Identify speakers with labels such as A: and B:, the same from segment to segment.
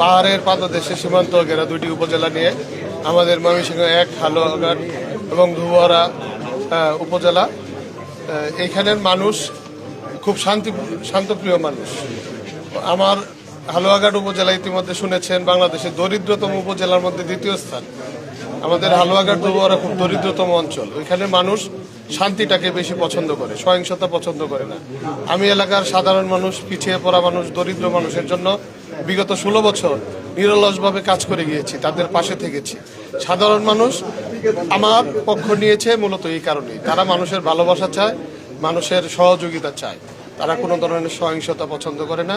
A: পাহাড়ের পাদদেশে সীমান্ত ঘেরা দুটি উপজেলা নিয়ে আমাদের ময়মনসিংহ এক, হালুয়াঘাট এবং ধুবরা উপজেলা। এখানের মানুষ খুব শান্তপ্রিয় মানুষ। আমার হালুয়াঘাট উপজেলা ইতিমধ্যে শুনেছেন বাংলাদেশের দরিদ্রতম উপজেলার মধ্যে দ্বিতীয় স্থান। আমাদের হালুয়াঘাট ধুবরা খুব দরিদ্রতম অঞ্চল। ওইখানে মানুষ শান্তিটাকে বেশি পছন্দ করে, সহিংসতা পছন্দ করে না। আমি এলাকার সাধারণ মানুষ, পিছিয়ে পড়া মানুষ, দরিদ্র মানুষের জন্য বিগত 16 বছর নিরলসভাবে কাজ করে গিয়েছি, তাদের পাশে থেকেছি। সাধারণ মানুষ আমার পক্ষ নিয়েছে মূলত এই কারণেই। তারা মানুষের ভালোবাসা চায়, মানুষের সহযোগিতা চায়, তারা কোনো ধরনের সহিংসতা পছন্দ করে না।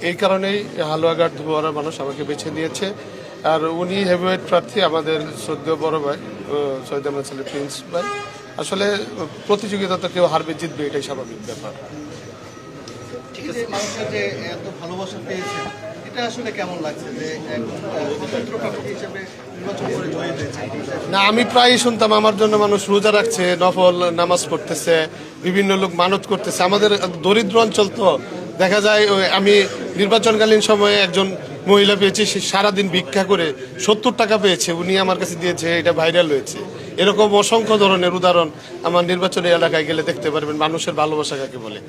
A: এই কারণেই হালুয়াঘাট ধুবরা মানুষ আমাকে বেছে নিয়েছে। আর উনি হেভিওয়েট প্রার্থী, আমাদের শ্রদ্ধেয় বড় ভাই সৈয়দ আহমেদ ছেলে প্রিন্স ভাই। আসলে প্রতিযোগিতা তো কেউ হারবে জিতবে, এটাই স্বাভাবিক ব্যাপার।
B: ঠিক আছে, মানুষের যে এত ভালোবাসা পেয়েছে, এটা আসলে কেমন লাগছে যে স্বতন্ত্র প্রার্থী হিসেবে নির্বাচন করে জয়ী হয়েছে?
A: না, আমি প্রায়ই শুনতাম আমার জন্য মানুষ রোজা রাখছে, নফল নামাজ পড়তেছে, বিভিন্ন লোক মানত করতেছে। আমাদের দরিদ্র অঞ্চল তো দেখা যায়। আমি নির্বাচনকালীন সময়ে একজন মহিলা পেয়েছি, সে সারাদিন ভিক্ষা করে 70 টাকা পেয়েছে, উনি আমার কাছে দিয়েছে, এটা ভাইরাল হয়েছে। এরকম অসংখ্য ধরনের উদাহরণ আমার নির্বাচনী এলাকায় গেলে দেখতে পারবেন। মানুষের ভালোবাসা কাকে বলে,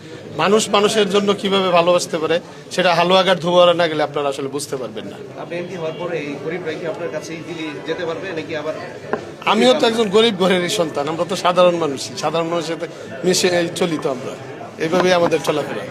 A: মানুষ মানুষের জন্য কিভাবে ভালোবাসতে পারে, সেটা হালুয়াঘাট ধুবরা না গেলে আপনারা আসলে বুঝতে পারবেন না।
B: আপনি এমপি হওয়ার পরে এই গরিব ভাইকে আপনার কাছেই যেতে পারবে নাকি আবার?
A: আমিও তো একজন গরিব ঘরেরই সন্তান, আমরা তো সাধারণ মানুষই, সাধারণ মানুষের সাথে মিশে চলি তো আমরা, এইভাবেই আমাদের চলাফেরা।